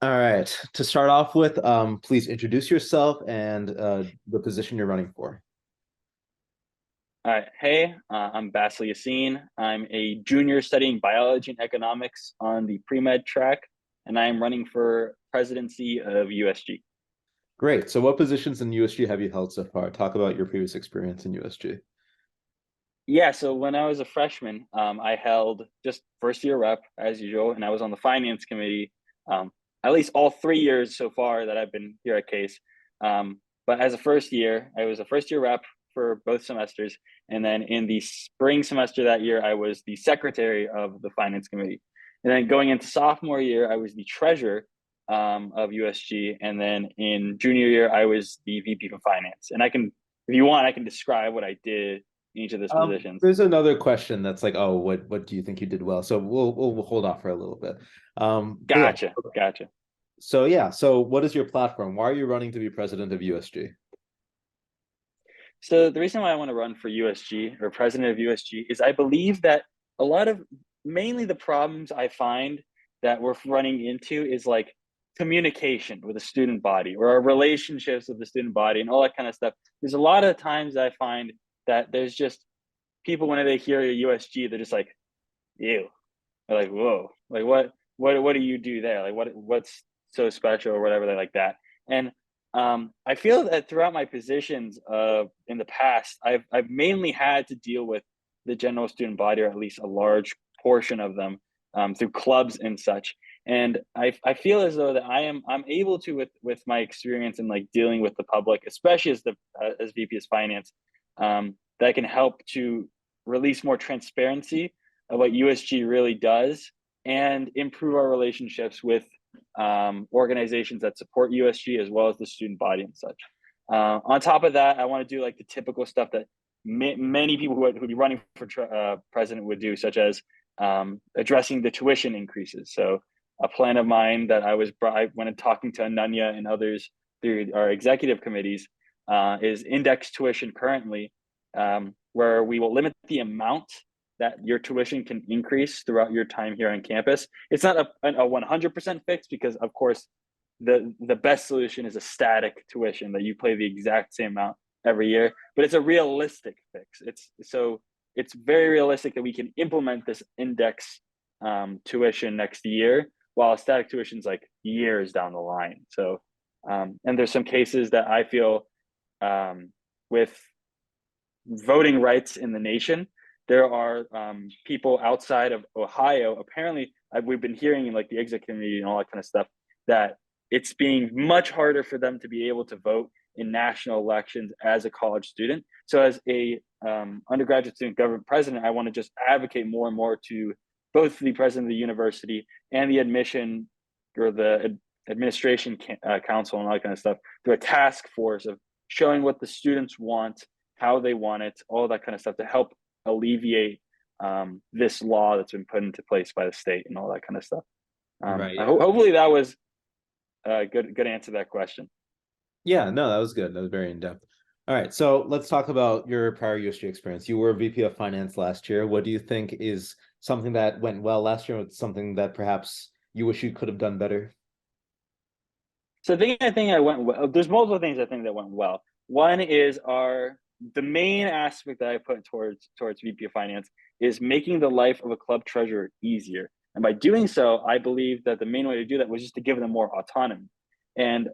All right. To start off with, please introduce yourself and the position you're running for. All right. Hey, I'm Basil Yassin. I'm a junior studying biology and economics on the pre-med track, and I am running for presidency of USG. Great. So what positions in USG have you held so far? Talk about your previous experience in USG. Yeah, so when I was a freshman, I held just first year rep as usual, and I was on the finance committee at least all 3 years so far that I've been here at Case. But as a first year, I was a first year rep for both semesters, and then in the spring semester that year, I was the secretary of the finance committee. And then going into sophomore year, I was the treasurer of USG, and then in junior year, I was the VP of finance. And I can, if you want, I can describe what I did each of those positions. There's another question that's like, oh, what do you think you did well? So we'll hold off for a little bit. But yeah. Gotcha. So yeah. So what is your platform? Why are you running to be president of USG? So the reason why I want to run for USG or president of USG is I believe that a lot of mainly the problems I find that we're running into is like communication with the student body or our relationships with the student body and all that kind of stuff. There's a lot of times I find that there's just people when they hear USG, they're just like, ew. They're like, whoa, like what do you do there? Like what's so special or whatever they like that. And I feel that throughout my positions in the past, I've mainly had to deal with the general student body, or at least a large portion of them, through clubs and such. And I feel as though that I'm able to with my experience in like dealing with the public, especially as the as VP of finance, that can help to release more transparency of what USG really does and improve our relationships with organizations that support USG as well as the student body and such. On top of that, I want to do like the typical stuff that many people who would be running for president would do, such as addressing the tuition increases. So a plan of mine that I went talking to Ananya and others through our executive committees is index tuition currently, where we will limit the amount that your tuition can increase throughout your time here on campus. It's not a 100% fix because, of course, the best solution is a static tuition that you pay the exact same amount every year, but it's a realistic fix. It's very realistic that we can implement this index tuition next year, while static tuition is like years down the line. So, and there's some cases that I feel with voting rights in the nation, there are people outside of Ohio. Apparently, we've been hearing in like the exit community and all that kind of stuff that it's being much harder for them to be able to vote in national elections as a college student. So, as a undergraduate student government president, I want to just advocate more and more to both the president of the university and the admission or the administration council and all that kind of stuff through a task force of showing what the students want, how they want it, all that kind of stuff to help alleviate this law that's been put into place by the state and all that kind of stuff. Right. Hopefully that was a good answer to that question. Yeah, no, that was good. That was very in depth. All right, so let's talk about your prior USG experience. You were VP of Finance last year. What do you think is something that went well last year, or something that perhaps you wish you could have done better? So I think I went well. There's multiple things I think that went well. One is the main aspect that I put towards VP of Finance is making the life of a club treasurer easier. And by doing so, I believe that the main way to do that was just to give them more autonomy. And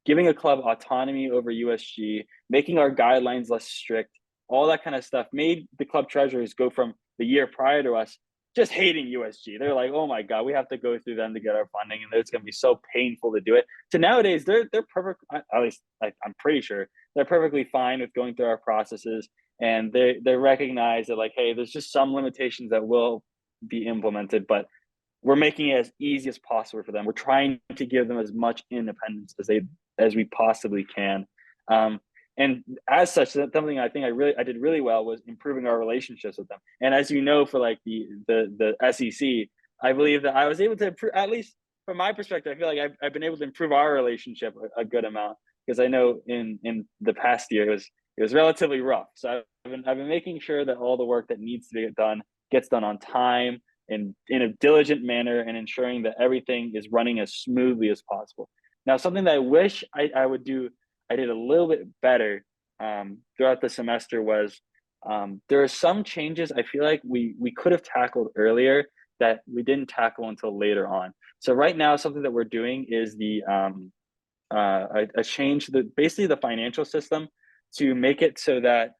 giving a club autonomy over USG, making our guidelines less strict, all that kind of stuff made the club treasurers go from the year prior to us just hating USG. They're like, oh my God, we have to go through them to get our funding, and it's going to be so painful to do it. So nowadays, they're perfect. At least I'm pretty sure they're perfectly fine with going through our processes, and they recognize that like, hey, there's just some limitations that will be implemented, but we're making it as easy as possible for them. We're trying to give them as much independence as we possibly can. And as such, something I think I did really well was improving our relationships with them. And as you know, for like the SEC, I believe that I was able to improve, at least from my perspective. I feel like I've been able to improve our relationship a good amount, because I know in the past year it was relatively rough. So I've been making sure that all the work that needs to be done gets done on time. in a diligent manner and ensuring that everything is running as smoothly as possible. Now, something that I wish I would do, I did a little bit better throughout the semester was there are some changes I feel like we could have tackled earlier that we didn't tackle until later on. So right now, something that we're doing is a change basically the financial system to make it so that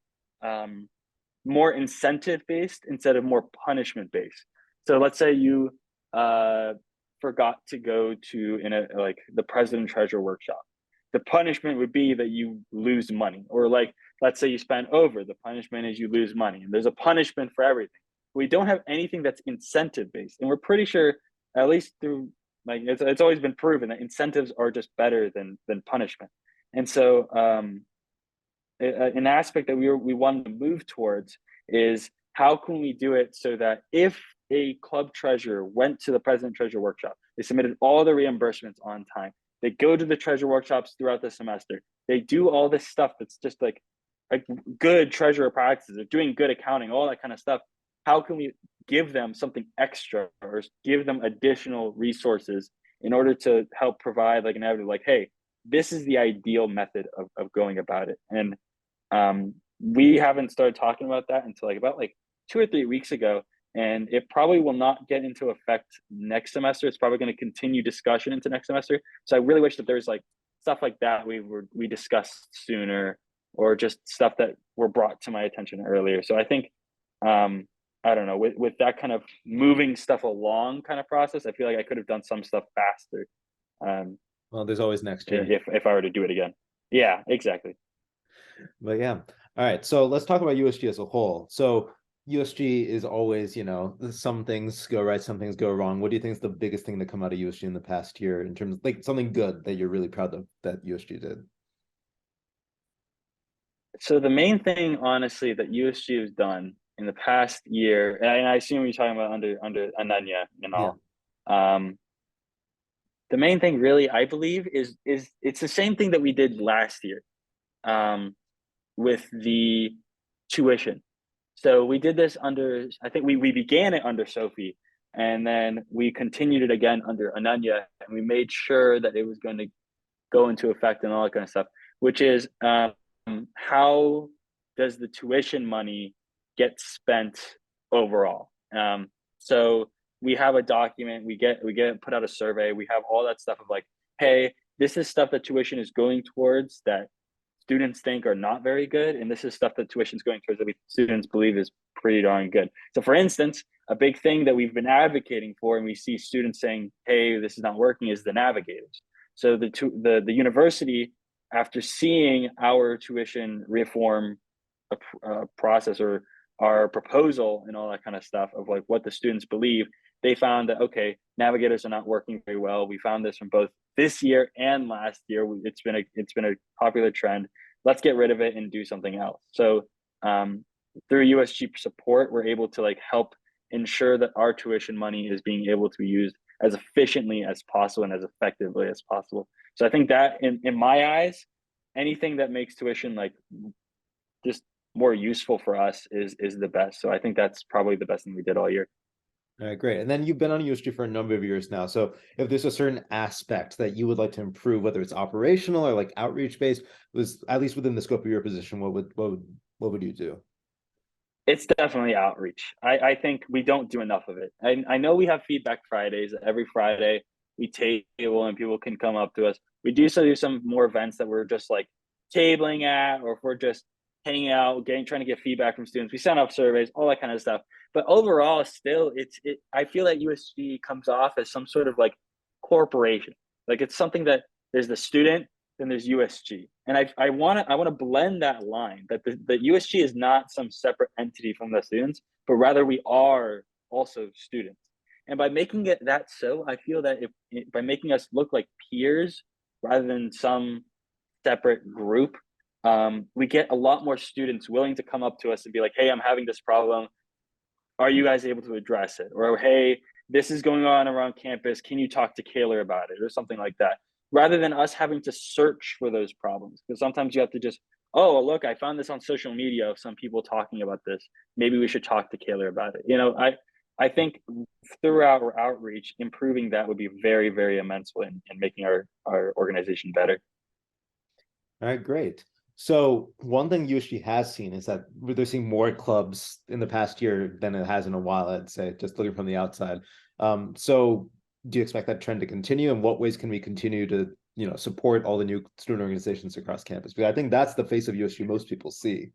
more incentive based instead of more punishment based. So let's say you forgot to go to like the president treasurer workshop. The punishment would be that you lose money, or like let's say you spend over. The punishment is you lose money, and there's a punishment for everything. We don't have anything that's incentive based, and we're pretty sure, at least through like it's always been proven that incentives are just better than punishment. And so an aspect that we wanted to move towards is how can we do it so that if a club treasurer went to the president treasurer workshop, they submitted all the reimbursements on time, they go to the treasurer workshops throughout the semester, they do all this stuff that's just like good treasurer practices, they're doing good accounting, all that kind of stuff. How can we give them something extra or give them additional resources in order to help provide like an avenue, like, hey, this is the ideal method of going about it. And we haven't started talking about that until about 2 or 3 weeks ago, and it probably will not get into effect next semester. It's probably going to continue discussion into next semester. So I really wish that there's like stuff like that we discussed sooner, or just stuff that were brought to my attention earlier. So I think I don't know, with that kind of moving stuff along kind of process, I feel like I could have done some stuff faster. Well, there's always next year if I were to do it again. Yeah, exactly. But yeah. All right. So let's talk about USG as a whole. So USG is always, some things go right, some things go wrong. What do you think is the biggest thing to come out of USG in the past year in terms of like something good that you're really proud of that USG did? So the main thing, honestly, that USG has done in the past year, and I assume you're talking about under Ananya and all. Yeah. The main thing, really, I believe, is it's the same thing that we did last year, with the tuition. So we did this under, I think we began it under Sophie, and then we continued it again under Ananya, and we made sure that it was going to go into effect and all that kind of stuff, which is how does the tuition money get spent overall? So we have a document, we get put out a survey, we have all that stuff of like, hey, this is stuff that tuition is going towards that students think are not very good, and this is stuff that tuition is going towards that students believe is pretty darn good. So for instance, a big thing that we've been advocating for, and we see students saying, hey, this is not working, is the navigators. So the university, after seeing our tuition reform process, or our proposal and all that kind of stuff of like what the students believe, they found that, okay, navigators are not working very well. We found this from both this year and last year. It's been a popular trend. Let's get rid of it and do something else. So through USG support, we're able to like help ensure that our tuition money is being able to be used as efficiently as possible and as effectively as possible. So I think that in my eyes, anything that makes tuition like just more useful for us is the best. So I think that's probably the best thing we did all year. All right, great. And then you've been on USG for a number of years now. So if there's a certain aspect that you would like to improve, whether it's operational or like outreach based, was at least within the scope of your position, what would you do? It's definitely outreach. I think we don't do enough of it. I know we have feedback Fridays. Every Friday we table and people can come up to us. We do some more events that we're just like tabling at, or if we're just hanging out, trying to get feedback from students. We send out surveys, all that kind of stuff. But overall, still, I feel that USG comes off as some sort of like corporation. Like it's something that there's the student, then there's USG, and I want to blend that line that the USG is not some separate entity from the students, but rather we are also students. And by making it that, so I feel that by making us look like peers rather than some separate group, we get a lot more students willing to come up to us and be like, hey, I'm having this problem. Are you guys able to address it? Or, hey, this is going on around campus. Can you talk to Kaylor about it? Or something like that. Rather than us having to search for those problems. Because sometimes you have to just, oh, look, I found this on social media of some people talking about this. Maybe we should talk to Kaylor about it. I think through our outreach, improving that would be very, very immense in making our organization better. All right, great. So one thing USG has seen is that they're seeing more clubs in the past year than it has in a while, I'd say, just looking from the outside. So do you expect that trend to continue? In what ways can we continue to, support all the new student organizations across campus? Because I think that's the face of USG most people see.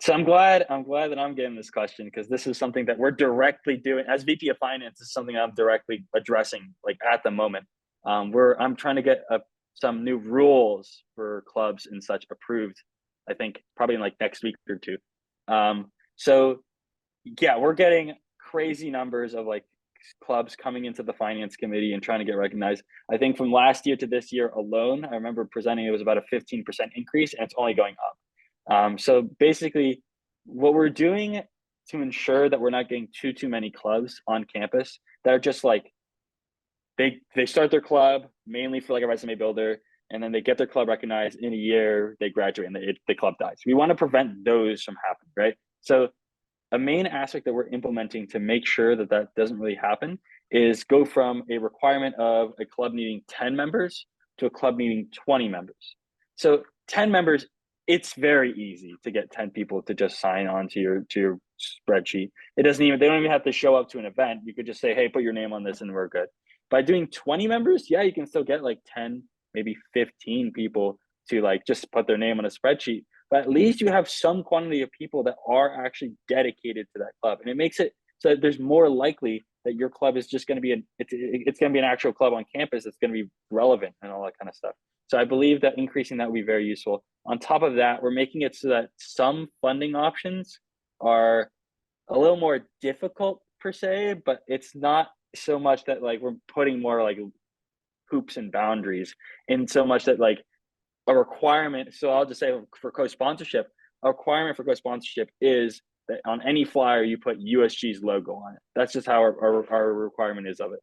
So I'm glad that I'm getting this question, because this is something that we're directly doing as VP of Finance. Is something I'm directly addressing like at the moment. I'm trying to get some new rules for clubs and such approved. I think probably in like next week or two. So yeah, we're getting crazy numbers of like clubs coming into the finance committee and trying to get recognized. I think from last year to this year alone, I remember presenting it was about a 15% increase, and it's only going up. So basically, what we're doing to ensure that we're not getting too many clubs on campus that are just like they start their club mainly for like a resume builder, and then they get their club recognized in a year, they graduate, and the club dies. We want to prevent those from happening, right? So a main aspect that we're implementing to make sure that that doesn't really happen is go from a requirement of a club needing 10 members to a club needing 20 members. So 10 members, it's very easy to get 10 people to just sign on to your spreadsheet. They don't even have to show up to an event. You could just say, hey, put your name on this and we're good. By doing 20 members, yeah, you can still get like 10, maybe 15 people to like just put their name on a spreadsheet, but at least you have some quantity of people that are actually dedicated to that club, and it makes it so that there's more likely that your club is just going to be it's going to be an actual club on campus that's going to be relevant and all that kind of stuff. So I believe that increasing that would be very useful. On top of that, we're making it so that some funding options are a little more difficult per se, but it's not so much that like we're putting more like hoops and boundaries in so much that like a requirement. So I'll just say for co-sponsorship, a requirement for co-sponsorship is that on any flyer you put USG's logo on it. That's just how our requirement is of it.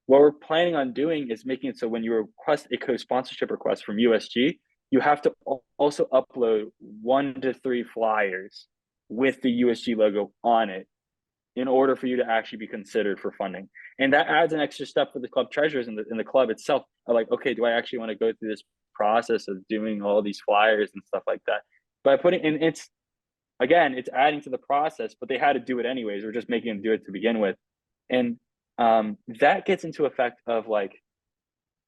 What we're planning on doing is making it so when you request a co-sponsorship request from USG, you have to also upload 1 to 3 flyers with the USG logo on it in order for you to actually be considered for funding. And that adds an extra step for the club treasurers and the club itself. Are like, okay, do I actually want to go through this process of doing all these flyers and stuff like that? By putting in, it's adding to the process, but they had to do it anyways. We're just making them do it to begin with. And that gets into effect of like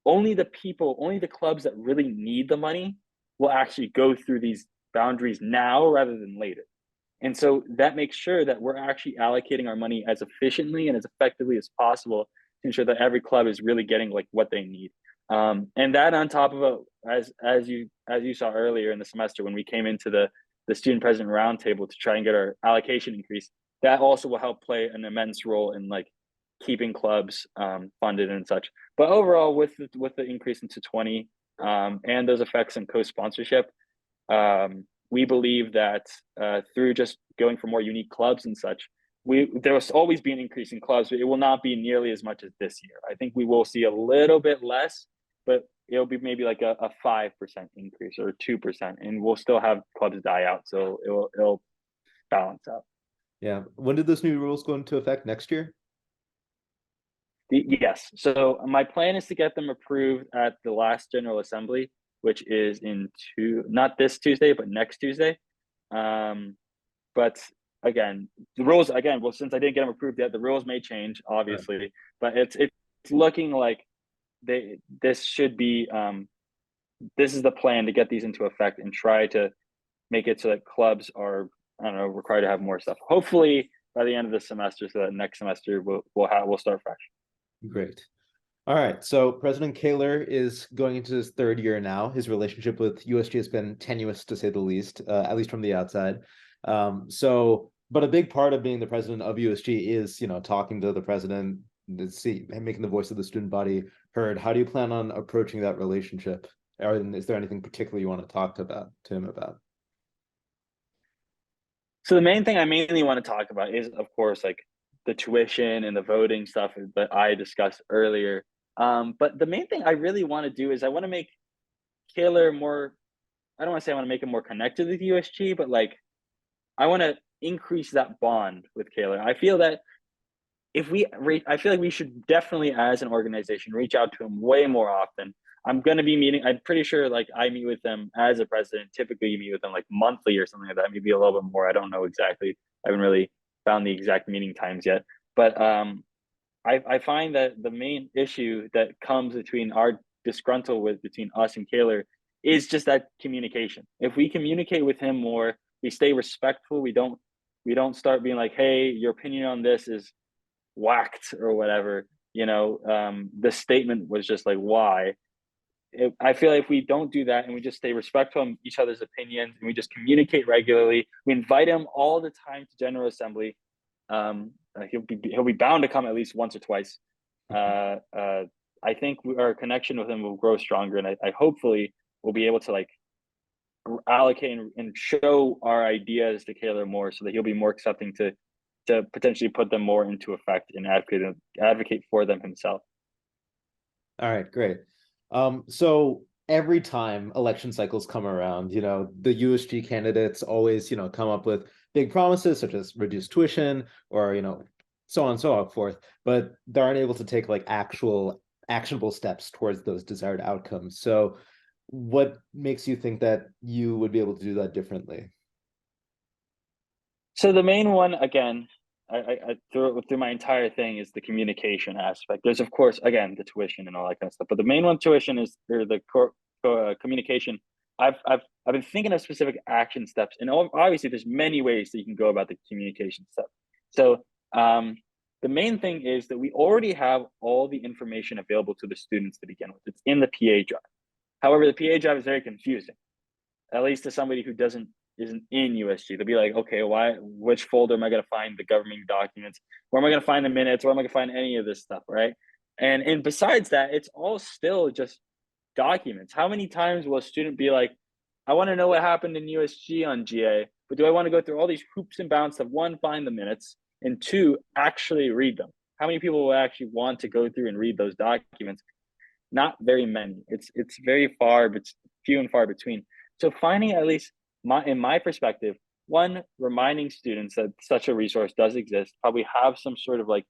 only the clubs that really need the money will actually go through these boundaries now rather than later. And so that makes sure that we're actually allocating our money as efficiently and as effectively as possible to ensure that every club is really getting like what they need. And that on top of it, as you saw earlier in the semester when we came into the student president roundtable to try and get our allocation increase, that also will help play an immense role in like keeping clubs funded and such. But overall, with the increase into 20 and those effects in co-sponsorship, we believe that through just going for more unique clubs and such, there will always be an increase in clubs, but it will not be nearly as much as this year. I think we will see a little bit less, but it'll be maybe like a 5% increase or 2%, and we'll still have clubs die out. So it'll balance out. Yeah. When did those new rules go into effect? Next year? Yes. So my plan is to get them approved at the last General Assembly, which is not this Tuesday, but next Tuesday. But again, the rules well, since I didn't get them approved yet, the rules may change, obviously. Right. But it's looking like this should be this is the plan to get these into effect and try to make it so that clubs are, I don't know, required to have more stuff. Hopefully by the end of the semester, so that next semester we'll start fresh. Great. All right. So President Kaler is going into his 3rd year now. His relationship with USG has been tenuous, to say the least, at least from the outside. But a big part of being the president of USG is, talking to the president, making the voice of the student body heard. How do you plan on approaching that relationship? Or is there anything particular you want to talk to him about? So the main thing I mainly want to talk about is, of course, like the tuition and the voting stuff that I discussed earlier. But the main thing I really want to do is I want to make Kaler more, I don't want to say I want to make him more connected with USG, but like I want to increase that bond with Kaler. I feel that I feel like we should definitely, as an organization, reach out to him way more often. I'm going to be meeting, I'm pretty sure like I meet with them as a president. Typically you meet with them like monthly or something like that, maybe a little bit more. I don't know exactly. I haven't really found the exact meeting times yet. But I find that the main issue that comes between our disgruntled with between us and Kaler is just that communication. If we communicate with him more, we stay respectful. We don't start being like, hey, your opinion on this is whacked or whatever. The statement was just like, why? I feel like if we don't do that and we just stay respectful of each other's opinions and we just communicate regularly, we invite him all the time to General Assembly. He'll be bound to come at least once or twice. I think our connection with him will grow stronger, and I hopefully we'll be able to like allocate and show our ideas to Kaler more, so that he'll be more accepting to potentially put them more into effect and advocate for them himself. All right, great. So every time election cycles come around, the USG candidates always, come up with big promises such as reduced tuition or, so on and so forth, but they aren't able to take like actual actionable steps towards those desired outcomes. So what makes you think that you would be able to do that differently? So the main one, again, I through my entire thing, is the communication aspect. There's of course again the tuition and all that kind of stuff, but the main one, tuition, is or the communication. I've been thinking of specific action steps, and obviously there's many ways that you can go about the communication step. So the main thing is that we already have all the information available to the students to begin with. It's in the PA drive. However, the PA drive is very confusing, at least to somebody who isn't in USG. They'll be like, okay, which folder am I going to find the governing documents? Where am I going to find the minutes? Where am I going to find any of this stuff, right? And besides that, it's all still just documents. How many times will a student be like, I want to know what happened in USG on GA, but do I want to go through all these hoops and bounds to, one, find the minutes, and two, actually read them? How many people will actually want to go through and read those documents? Not very many. It's very far, but few and far between. So finding, at least in my perspective, one, reminding students that such a resource does exist, probably have some sort of like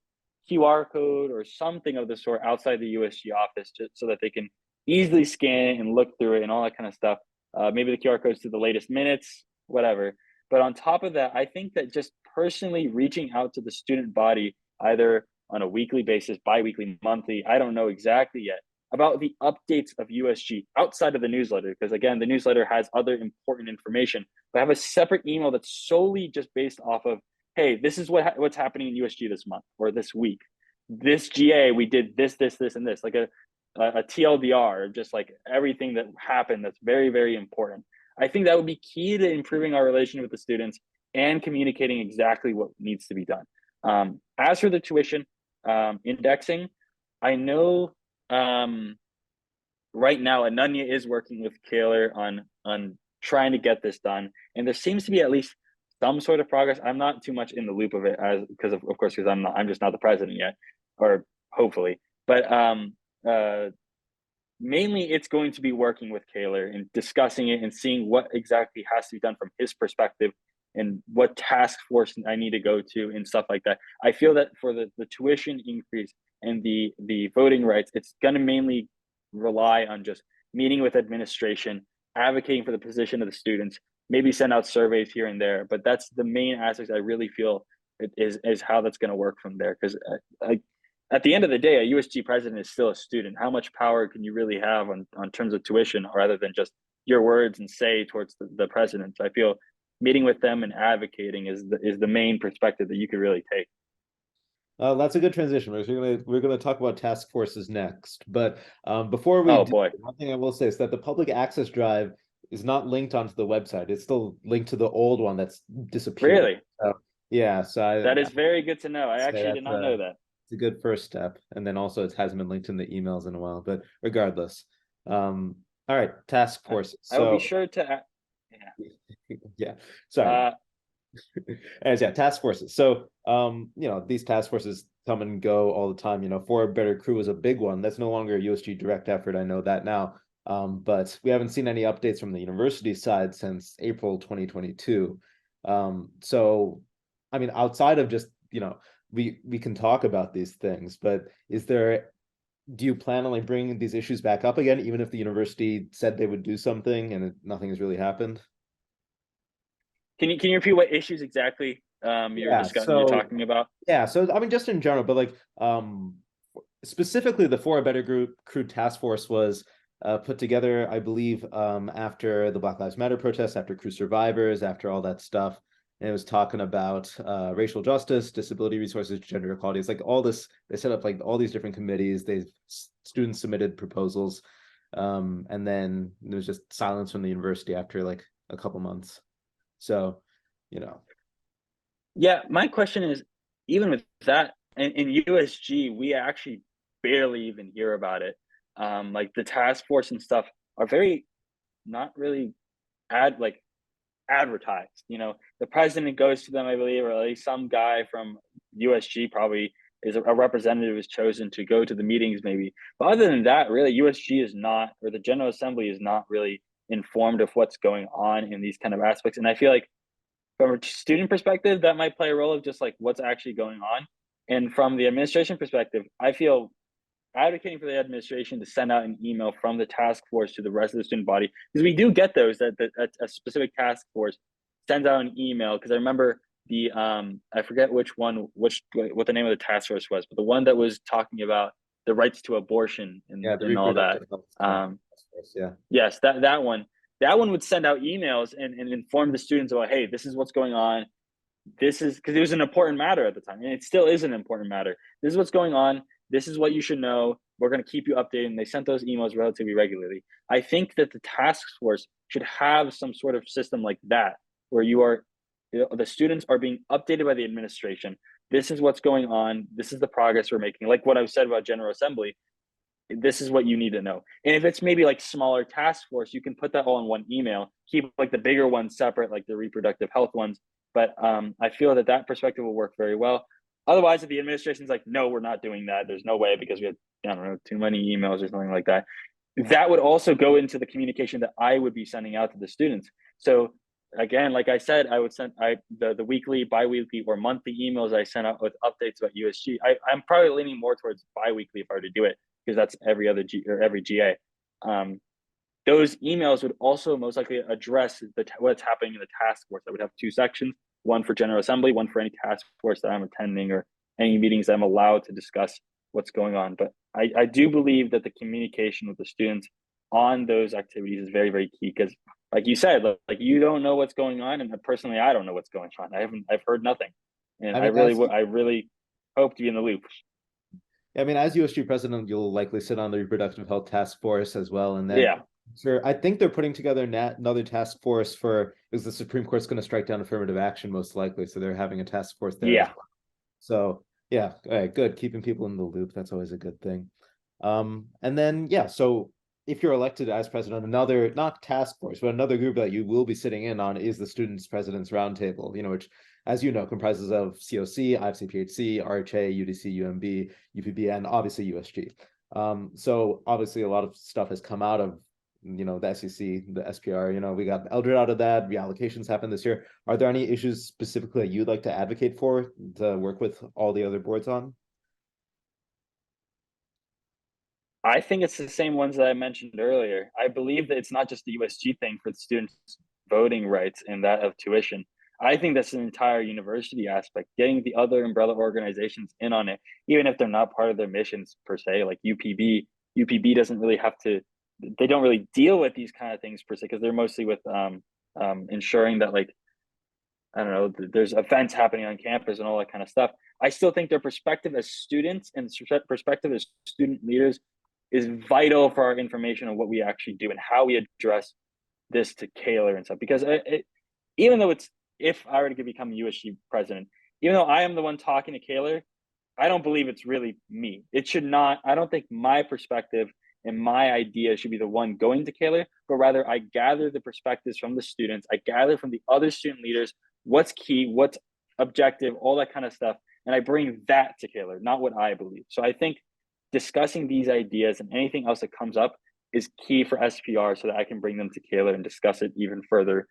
QR code or something of the sort outside the USG office, just so that they can easily scan it and look through it and all that kind of stuff. Maybe the QR codes to the latest minutes, whatever. But on top of that, I think that just personally reaching out to the student body, either on a weekly basis, bi-weekly, monthly, I don't know exactly yet, about the updates of USG outside of the newsletter, because again, the newsletter has other important information, but I have a separate email that's solely just based off of, hey, this is what's happening in USG this month or this week. This GA, we did this, and this, like a TLDR, just like everything that happened that's very, very important. I think that would be key to improving our relationship with the students and communicating exactly what needs to be done. As for the tuition indexing, I know right now Ananya is working with Kaler on trying to get this done, and there seems to be at least some sort of progress. I'm not too much in the loop of it, because of course, because I'm just not the president yet, or hopefully. But mainly it's going to be working with Kaler and discussing it and seeing what exactly has to be done from his perspective and what task force I need to go to and stuff like that. I feel that for the tuition increase and the voting rights, it's going to mainly rely on just meeting with administration, advocating for the position of the students, maybe send out surveys here and there. But that's the main aspect I really feel is how that's going to work from there. Because at the end of the day, a USG president is still a student. How much power can you really have on terms of tuition, rather than just your words and say towards the president? So I feel meeting with them and advocating is the main perspective that you could really take. That's a good transition, because we're gonna talk about task forces next. But before we one thing I will say is that the public access drive is not linked onto the website. It's still linked to the old one that's disappeared. Really? So, yeah. So that is very good to know. I actually did not know that. It's a good first step, and then also it hasn't been linked in the emails in a while. But regardless, all right, task forces. I will be sure to. Yeah. Sorry. As task forces. So these task forces come and go all the time. For a Better Crew is a big one. That's no longer a USG direct effort. I know that now. But we haven't seen any updates from the university side since April 2022. So I mean, outside of just, we can talk about these things, but do you plan on like bringing these issues back up again, even if the university said they would do something and nothing has really happened? Can you repeat what issues exactly Yeah, you're so talking about? yeah, so I mean, just in general, but like specifically the For a Better Group Crew Task Force was put together, I believe, after the Black Lives Matter protests, after crew survivors, after all that stuff. And it was talking about racial justice, disability resources, gender equality. It's like all this, they set up like all these different committees. Students submitted proposals. And then there was just silence from the university after like a couple months. So, you know, Yeah, my question is, even with that, in USG, we actually barely even hear about it. Like the task force and stuff are very not really like advertised. The president goes to them, I believe, or at least some guy from USG probably is a representative is chosen to go to the meetings, maybe. But other than that, really, USG is not, or the General Assembly is not really informed of what's going on in these kind of aspects. And I feel like from a student perspective, that might play a role of just like what's actually going on. And from the administration perspective, I feel advocating for the administration to send out an email from the task force to the rest of the student body, because we do get those that a specific task force sends out an email. Because I remember the I forget what the name of the task force was, but the one that was talking about the rights to abortion yeah, the and all that. reproductive health um task force, yeah. yes, that one would send out emails and inform the students about, hey, this is what's going on. This is because it was an important matter at the time, and it still is an important matter. This is what's going on. This is what you should know. We're going to keep you updated. And they sent those emails relatively regularly. I think that the task force should have some sort of system like that, where the students are being updated by the administration. This is what's going on. This is the progress we're making. Like what I've said about General Assembly, this is what you need to know. And if it's maybe like smaller task force, you can put that all in one email, keep like the bigger ones separate, like the reproductive health ones. But I feel that perspective will work very well. Otherwise, if the administration's like, no, we're not doing that, there's no way because we had, I don't know, too many emails or something like that, that would also go into the communication that I would be sending out to the students. So again, like I said, I would send the weekly, bi-weekly, or monthly emails I sent out with updates about USG. I'm probably leaning more towards bi-weekly if I were to do it, because that's every other or every GA. Those emails would also most likely address what's happening in the task force. I would have two sections, one for General Assembly, one for any task force that I'm attending or any meetings that I'm allowed to discuss what's going on. But I do believe that the communication with the students on those activities is very, very key, because like you said, like you don't know what's going on, and personally, I don't know what's going on. I've heard nothing, and I mean, as I really hope to be in the loop. I mean, as USG president, you'll likely sit on the reproductive health task force as well, and then Yeah, sure, I think they're putting together another task force because the Supreme Court's going to strike down affirmative action most likely, so they're having a task force there as yeah. well. So yeah, all right, good. Keeping people in the loop, that's always a good thing. And then yeah, so if you're elected as president, another not task force, but another group that you will be sitting in on is the Students President's Roundtable, which, as you know, comprises of COC, IFCPHC, RHA, UDC, UMB, UPB, and obviously USG. So obviously a lot of stuff has come out of the SEC, the SPR. We got Eldred out of that. Reallocations happened this year. Are there any issues specifically that you'd like to advocate for to work with all the other boards on? I think it's the same ones that I mentioned earlier. I believe that it's not just the USG thing for the students' voting rights and that of tuition. I think that's an entire university aspect, getting the other umbrella organizations in on it, even if they're not part of their missions per se, like UPB. UPB doesn't really have to, they don't really deal with these kind of things per se, because they're mostly with ensuring that, like, I don't know, there's events happening on campus and all that kind of stuff. I still think their perspective as students and perspective as student leaders is vital for our information on what we actually do and how we address this to Kaler and stuff. Because even though if I were to become USG president, even though I am the one talking to Kaler, I don't believe it's really me. It should not, I don't think my perspective and my idea should be the one going to Kaler, but rather I gather the perspectives from the students. I gather from the other student leaders what's key, what's objective, all that kind of stuff. And I bring that to Kaler, not what I believe. So I think discussing these ideas and anything else that comes up is key for SPR, so that I can bring them to Kaler and discuss it even further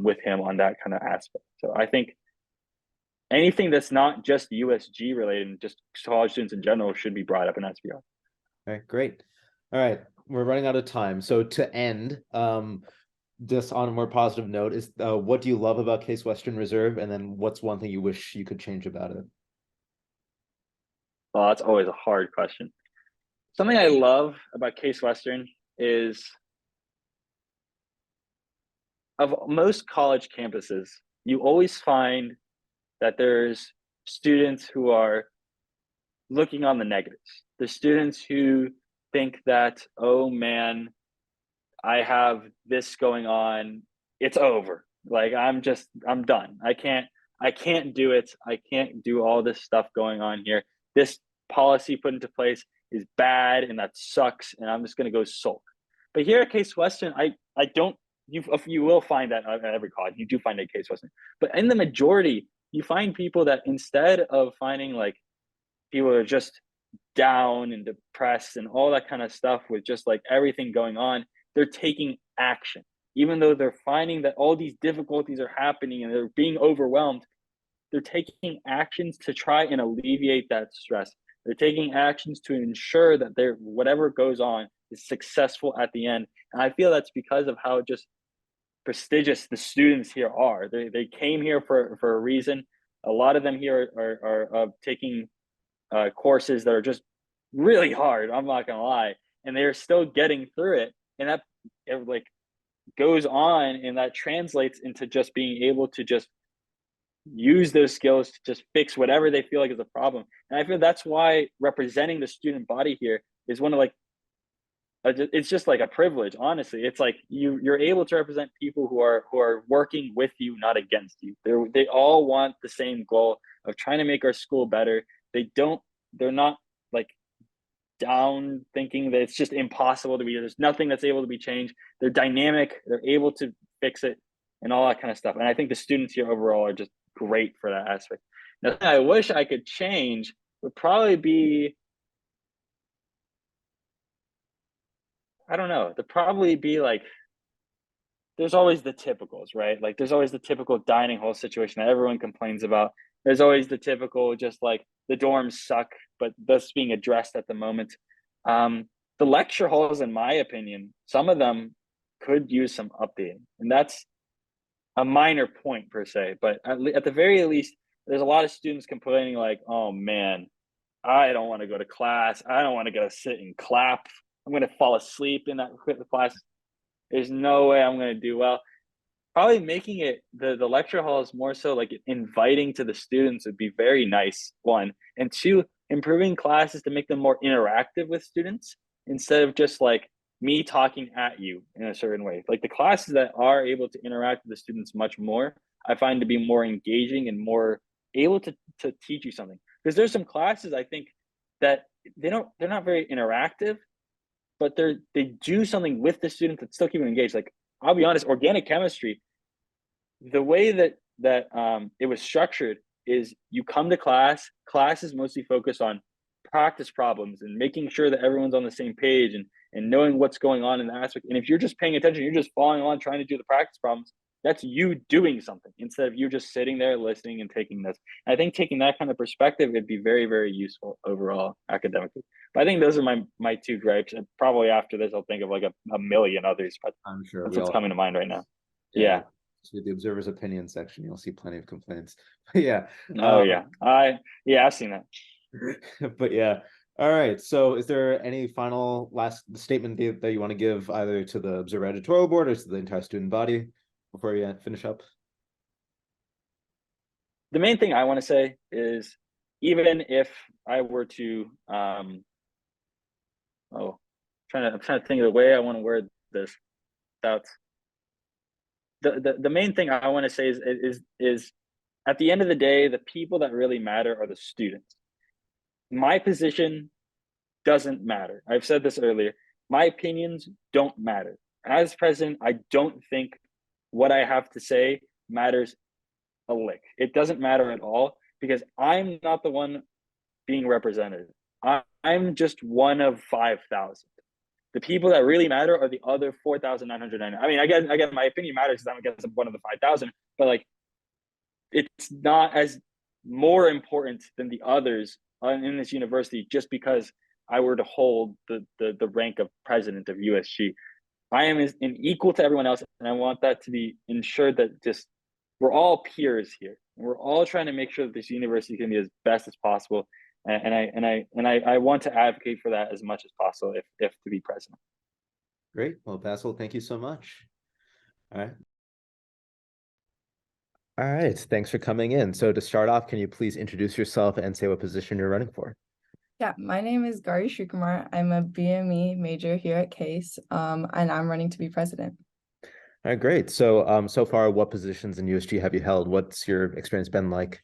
with him on that kind of aspect. So I think anything that's not just USG related and just college students in general should be brought up in SBR. All right, great. All right, we're running out of time. So to end, just on a more positive note, is what do you love about Case Western Reserve, and then what's one thing you wish you could change about it? Well, that's always a hard question. Something I love about Case Western is, of most college campuses, you always find that there's students who are looking on the negatives. The students who think that, oh man, I have this going on, it's over. Like I'm done. I can't do it. I can't do all this stuff going on here. This policy put into place is bad and that sucks, and I'm just gonna go sulk. But here at Case Western, I don't, you will find that at every college. You do find a Case Western. But in the majority, you find people that instead of finding like people are just down and depressed and all that kind of stuff with just like everything going on, they're taking action. Even though they're finding that all these difficulties are happening and they're being overwhelmed, they're taking actions to try and alleviate that stress. They're taking actions to ensure that their whatever goes on is successful at the end. And I feel that's because of how just prestigious the students here are. They came here for a reason. A lot of them here are taking courses that are just really hard. I'm not gonna lie, and they're still getting through it, and that it, like goes on, and that translates into just being able to just use those skills to just fix whatever they feel like is a problem. And I feel that's why representing the student body here is one of like it's just like a privilege. Honestly, it's like you're able to represent people who are working with you, not against you. They all want the same goal of trying to make our school better. They're not like down thinking that it's just impossible to be, there's nothing that's able to be changed. They're dynamic, they're able to fix it and all that kind of stuff. And I think the students here overall are just great for that aspect. Now, I wish I could change would probably be, I don't know, to probably be like, there's always the typicals, right? Like there's always the typical dining hall situation that everyone complains about. There's always the typical, just like the dorms suck, but that's being addressed at the moment. The lecture halls, in my opinion, some of them could use some updating, and that's a minor point per se. But at the very least, there's a lot of students complaining like, "Oh man, I don't want to go to class. I don't want to go sit and clap. I'm going to fall asleep in that class. There's no way I'm going to do well." Probably making it the lecture halls more so like inviting to the students would be very nice, one. And two, improving classes to make them more interactive with students instead of just like me talking at you in a certain way. Like the classes that are able to interact with the students much more, I find to be more engaging and more able to teach you something. Because there's some classes I think that they're not very interactive, but they do something with the students that still keep them engaged. Like I'll be honest, organic chemistry, the way that it was structured is you come to class is mostly focused on practice problems and making sure that everyone's on the same page and knowing what's going on in the aspect. And if you're just paying attention, you're just following on trying to do the practice problems, that's you doing something instead of you just sitting there listening and taking this. And I think taking that kind of perspective would be very, very useful overall academically. But I think those are my two gripes. And probably after this, I'll think of like a million others, but I'm sure that's we what's all coming to mind right now. yeah. Yeah. To the observer's opinion section, you'll see plenty of complaints. But yeah. Oh yeah. I've seen that. But yeah. All right. So is there any final last statement that you want to give either to the Observer editorial board or to the entire student body before we finish up? The main thing I want to say is, even if I were to I'm trying to think of the way I want to word this without the main thing I want to say is at the end of the day, the people that really matter are the students. My position doesn't matter. I've said this earlier. My opinions don't matter. As president, I don't think what I have to say matters a lick. It doesn't matter at all because I'm not the one being represented. I'm just one of 5,000. The people that really matter are the other 4,999. I mean, again, my opinion matters because I'm one of the 5,000, but like, it's not as more important than the others in this university just because I were to hold the rank of president of USG. I am in equal to everyone else, and I want that to be ensured that just we're all peers here. We're all trying to make sure that this university can be as best as possible, and I want to advocate for that as much as possible if to be president. Great. Well, Basil, thank you so much. All right. All right. Thanks for coming in. So to start off, can you please introduce yourself and say what position you're running for? Yeah, my name is Gari Shrikkumar. I'm a BME major here at CASE, and I'm running to be president. All right, great. So so far, what positions in USG have you held? What's your experience been like?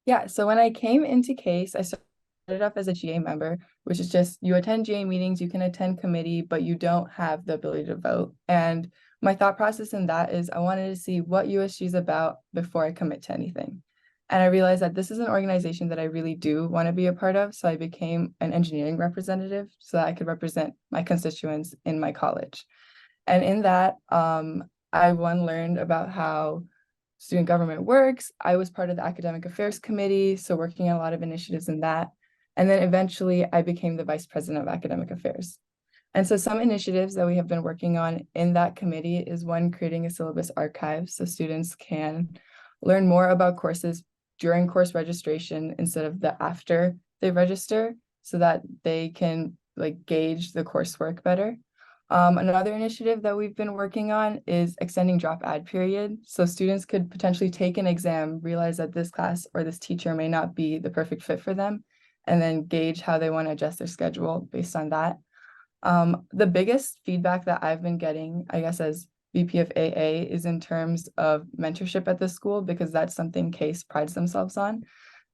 Yeah, so when I came into CASE, I started off as a GA member, which is just you attend GA meetings, you can attend committee, but you don't have the ability to vote. And my thought process in that is I wanted to see what USG is about before I commit to anything. And I realized that this is an organization that I really do want to be a part of. So I became an engineering representative so that I could represent my constituents in my college. And in that, I learned about how student government works. I was part of the academic affairs committee, so working on a lot of initiatives in that. And then eventually I became the vice president of academic affairs. And so some initiatives that we have been working on in that committee is one, creating a syllabus archive so students can learn more about courses during course registration instead of the after they register, so that they can like gauge the coursework better. Another initiative that we've been working on is extending drop add period. So students could potentially take an exam, realize that this class or this teacher may not be the perfect fit for them, and then gauge how they want to adjust their schedule based on that. The biggest feedback that I've been getting, I guess, as VP of AA is in terms of mentorship at the school, because that's something CASE prides themselves on.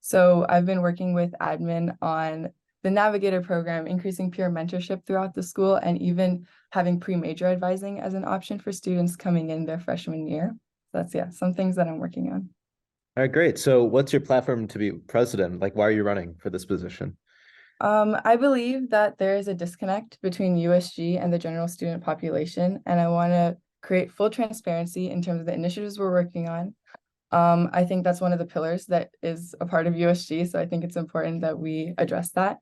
So I've been working with admin on the Navigator program, increasing peer mentorship throughout the school, and even having pre-major advising as an option for students coming in their freshman year. That's, yeah, some things that I'm working on. All right, great. So what's your platform to be president? Like, why are you running for this position? I believe that there is a disconnect between USG and the general student population, and I want to create full transparency in terms of the initiatives we're working on. I think that's one of the pillars that is a part of USG, so I think it's important that we address that.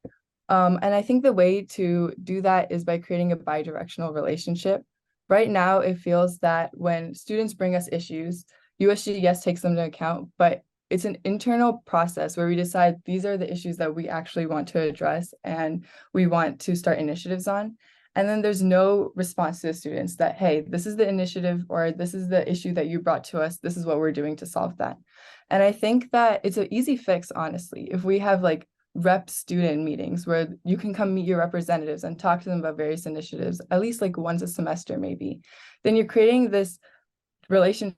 And I think the way to do that is by creating a bi-directional relationship. Right now, it feels that when students bring us issues, USG, yes, takes them into account, but it's an internal process where we decide these are the issues that we actually want to address and we want to start initiatives on. And then there's no response to the students that, hey, this is the initiative or this is the issue that you brought to us. This is what we're doing to solve that. And I think that it's an easy fix, honestly, if we have like rep student meetings where you can come meet your representatives and talk to them about various initiatives, at least like once a semester, maybe, then you're creating this relationship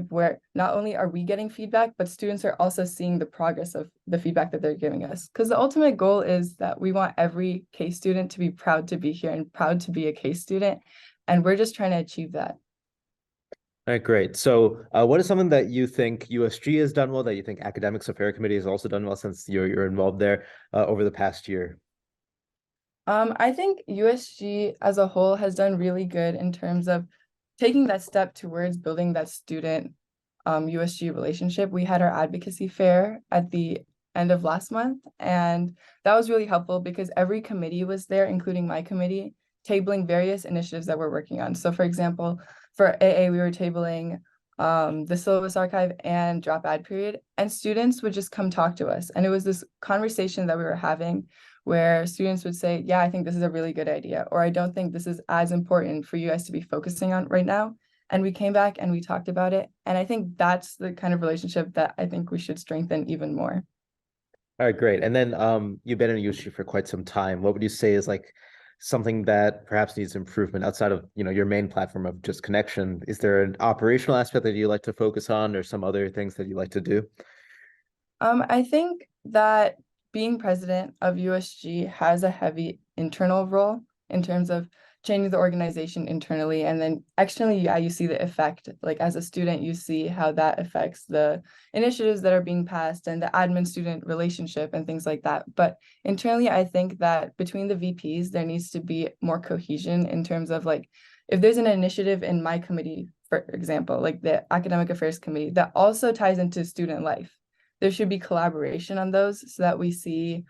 where not only are we getting feedback, but students are also seeing the progress of the feedback that they're giving us. Because the ultimate goal is that we want every CASE student to be proud to be here and proud to be a CASE student. And we're just trying to achieve that. All right, great. So what is something that you think USG has done well, that you think Academics Affairs Committee has also done well since you're involved there over the past year? I think USG as a whole has done really good in terms of taking that step towards building that student USG relationship. We had our advocacy fair at the end of last month, and that was really helpful because every committee was there, including my committee, tabling various initiatives that we're working on. So for example, for AA, we were tabling the syllabus archive and drop add period, and students would just come talk to us. And it was this conversation that we were having where students would say, yeah, I think this is a really good idea, or I don't think this is as important for you guys to be focusing on right now. And we came back and we talked about it. And I think that's the kind of relationship that I think we should strengthen even more. All right, great. And then you've been in USG for quite some time. What would you say is like something that perhaps needs improvement outside of, your main platform of just connection? Is there an operational aspect that you like to focus on or some other things that you like to do? I think that being president of USG has a heavy internal role in terms of changing the organization internally, and then externally, yeah, you see the effect. Like as a student, you see how that affects the initiatives that are being passed and the admin student relationship and things like that. But internally, I think that between the VPs, there needs to be more cohesion in terms of like, if there's an initiative in my committee, for example, like the academic affairs committee that also ties into student life, there should be collaboration on those so that we see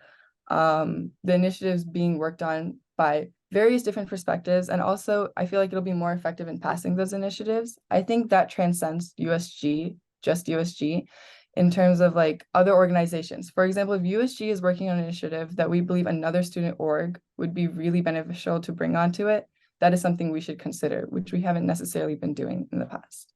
the initiatives being worked on by various different perspectives. And also, I feel like it'll be more effective in passing those initiatives. I think that transcends USG, just USG, in terms of like other organizations. For example, if USG is working on an initiative that we believe another student org would be really beneficial to bring onto it, that is something we should consider, which we haven't necessarily been doing in the past.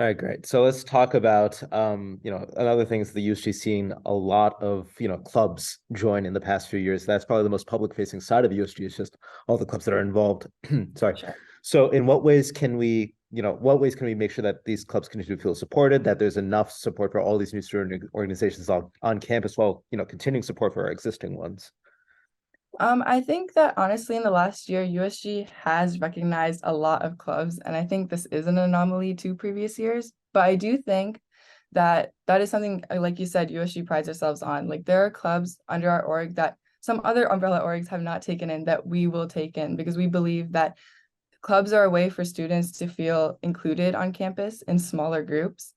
All right, great. So let's talk about, another thing is the USG seen a lot of, clubs join in the past few years. That's probably the most public facing side of USG is just all the clubs that are involved. Sorry. Sure. So in what ways can we, make sure that these clubs continue to feel supported, that there's enough support for all these new student organizations on campus while, continuing support for our existing ones? I think that honestly, in the last year, USG has recognized a lot of clubs, and I think this is an anomaly to previous years. But I do think that that is something, like you said, USG prides ourselves on. Like there are clubs under our org that some other umbrella orgs have not taken in that we will take in because we believe that clubs are a way for students to feel included on campus in smaller groups.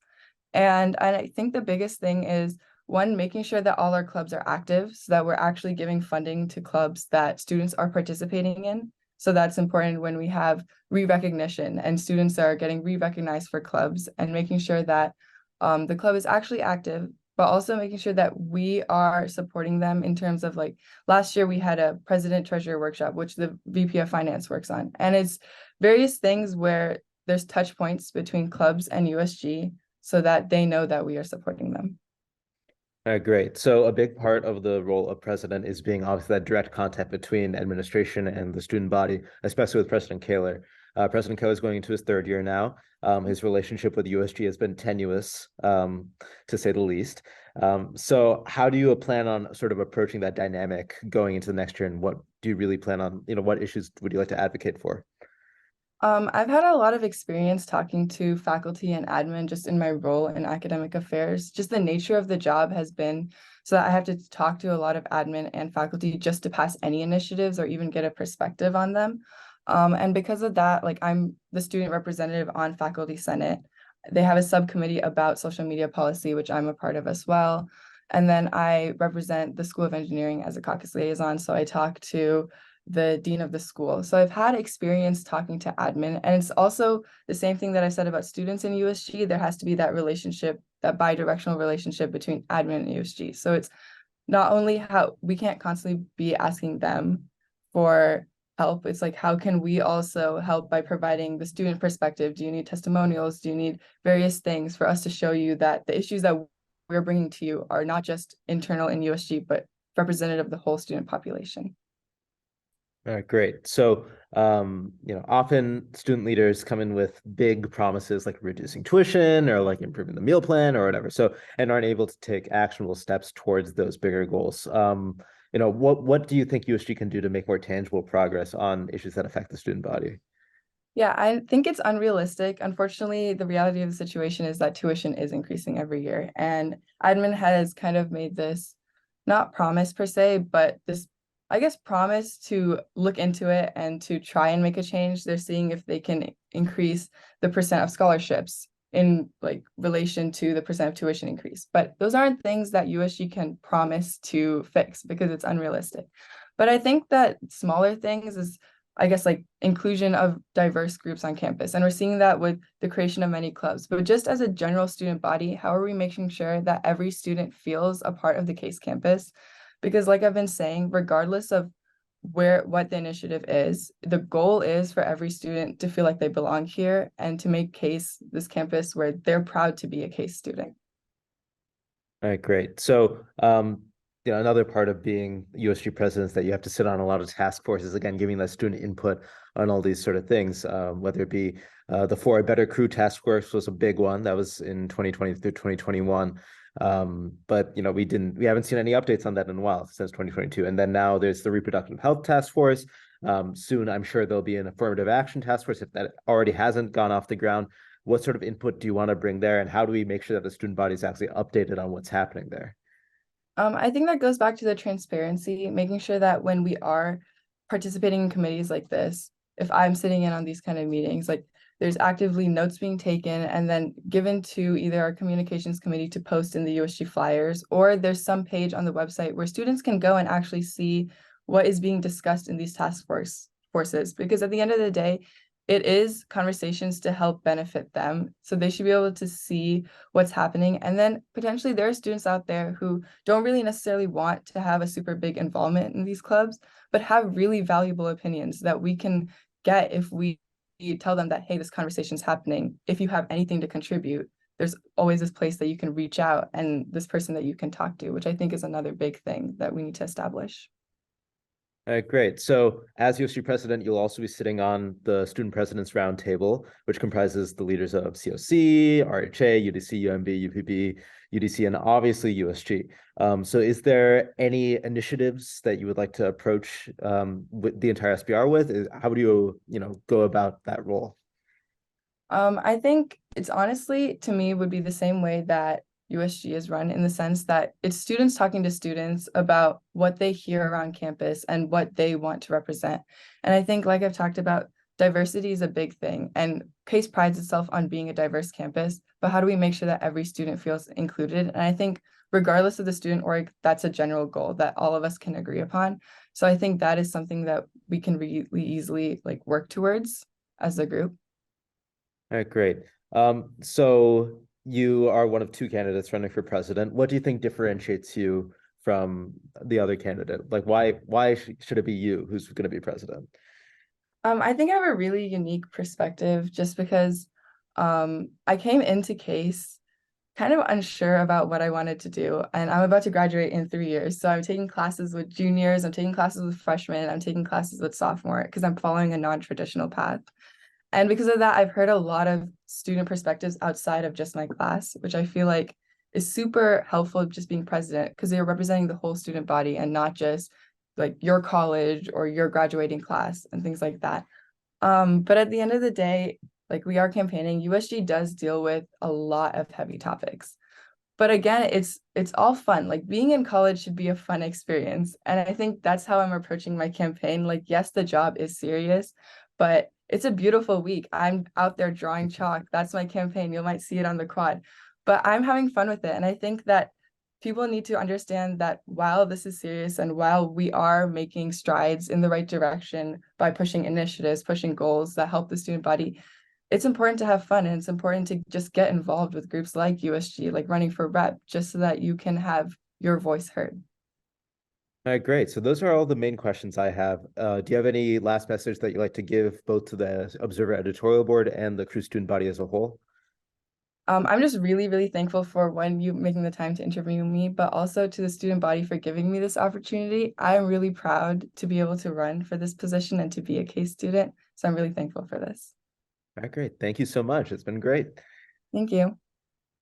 And I think the biggest thing is one, making sure that all our clubs are active so that we're actually giving funding to clubs that students are participating in. So that's important when we have re-recognition and students are getting re-recognized for clubs, and making sure that the club is actually active, but also making sure that we are supporting them in terms of like last year we had a president treasurer workshop, which the VP of finance works on. And it's various things where there's touch points between clubs and USG so that they know that we are supporting them. Great. So a big part of the role of president is being obviously that direct contact between administration and the student body, especially with President Kaler. President Kaler is going into his third year now. His relationship with USG has been tenuous, to say the least. So how do you plan on sort of approaching that dynamic going into the next year, and what do you really plan on, what issues would you like to advocate for? I've had a lot of experience talking to faculty and admin just in my role in academic affairs. Just the nature of the job has been so that I have to talk to a lot of admin and faculty just to pass any initiatives or even get a perspective on them. And because of that, like I'm the student representative on Faculty Senate. They have a subcommittee about social media policy, which I'm a part of as well. And then I represent the School of Engineering as a caucus liaison. So I talk to the dean of the school. So I've had experience talking to admin, and it's also the same thing that I said about students in USG. There has to be that relationship, that bi-directional relationship between admin and USG. So it's not only how we can't constantly be asking them for help. It's like, how can we also help by providing the student perspective? Do you need testimonials? Do you need various things for us to show you that the issues that we're bringing to you are not just internal in USG, but representative of the whole student population? All right, great. So, often student leaders come in with big promises like reducing tuition or like improving the meal plan or whatever. So, and aren't able to take actionable steps towards those bigger goals. What do you think USG can do to make more tangible progress on issues that affect the student body? Yeah, I think it's unrealistic. Unfortunately, the reality of the situation is that tuition is increasing every year. And admin has kind of made this, not promise per se, but this, I guess, promise to look into it and to try and make a change. They're seeing if they can increase the percent of scholarships in like relation to the percent of tuition increase. But those aren't things that USG can promise to fix because it's unrealistic. But I think that smaller things is, I guess, like inclusion of diverse groups on campus. And we're seeing that with the creation of many clubs. But just as a general student body, how are we making sure that every student feels a part of the CASE campus? Because like I've been saying, regardless of what the initiative is, the goal is for every student to feel like they belong here and to make CASE this campus where they're proud to be a CASE student. All right, great. So, another part of being USG president is that you have to sit on a lot of task forces, again, giving that student input on all these sort of things, whether it be the For a Better Crew task force was a big one that was in 2020 through 2021. But we haven't seen any updates on that in a while since 2022. And then now there's the Reproductive Health Task Force. Soon, I'm sure there'll be an affirmative action task force if that already hasn't gone off the ground. What sort of input do you want to bring there, and how do we make sure that the student body is actually updated on what's happening there? I think that goes back to the transparency, making sure that when we are participating in committees like this, if I'm sitting in on these kind of meetings, like there's actively notes being taken and then given to either our communications committee to post in the USG flyers, or there's some page on the website where students can go and actually see what is being discussed in these forces. Because at the end of the day, it is conversations to help benefit them. So they should be able to see what's happening. And then potentially there are students out there who don't really necessarily want to have a super big involvement in these clubs, but have really valuable opinions that we can get if we tell them that, hey, this conversation is happening. If you have anything to contribute, there's always this place that you can reach out and this person that you can talk to, which I think is another big thing that we need to establish. Great. So as USG president, you'll also be sitting on the Student President's Roundtable, which comprises the leaders of COC, RHA, UDC, UMB, UPB, UDC, and obviously USG. So is there any initiatives that you would like to approach with the entire SBR with? How would you, go about that role? I think it's honestly, to me, would be the same way that USG is run, in the sense that it's students talking to students about what they hear around campus and what they want to represent. And I think, like I've talked about, diversity is a big thing, and CASE prides itself on being a diverse campus, but how do we make sure that every student feels included? And I think regardless of the student org, that's a general goal that all of us can agree upon. So I think that is something that we can really easily work towards as a group. All right, great. So you are one of two candidates running for president. What do you think differentiates you from the other candidate? Why should it be you who's going to be president? I think I have a really unique perspective just because I came into CASE kind of unsure about what I wanted to do. And I'm about to graduate in 3 years. So I'm taking classes with juniors, I'm taking classes with freshmen, I'm taking classes with sophomore because I'm following a non-traditional path. And because of that, I've heard a lot of student perspectives outside of just my class, which I feel like is super helpful just being president, because you're representing the whole student body and not just your college or your graduating class and things like that. But at the end of the day, we are campaigning, USG does deal with a lot of heavy topics. But again, it's all fun. Being in college should be a fun experience. And I think that's how I'm approaching my campaign. Yes, the job is serious, but it's a beautiful week. I'm out there drawing chalk. That's my campaign. You might see it on the quad. But I'm having fun with it. And I think that people need to understand that while this is serious and while we are making strides in the right direction by pushing initiatives, pushing goals that help the student body, it's important to have fun, and it's important to just get involved with groups like USG, like running for rep, just so that you can have your voice heard. All right, great. So those are all the main questions I have. Do you have any last message that you'd like to give both to the Observer Editorial Board and the Cru student body as a whole? I'm just really, really thankful for you making the time to interview me, but also to the student body for giving me this opportunity. I'm really proud to be able to run for this position and to be a CASE student. So I'm really thankful for this. All right, great. Thank you so much. It's been great. Thank you.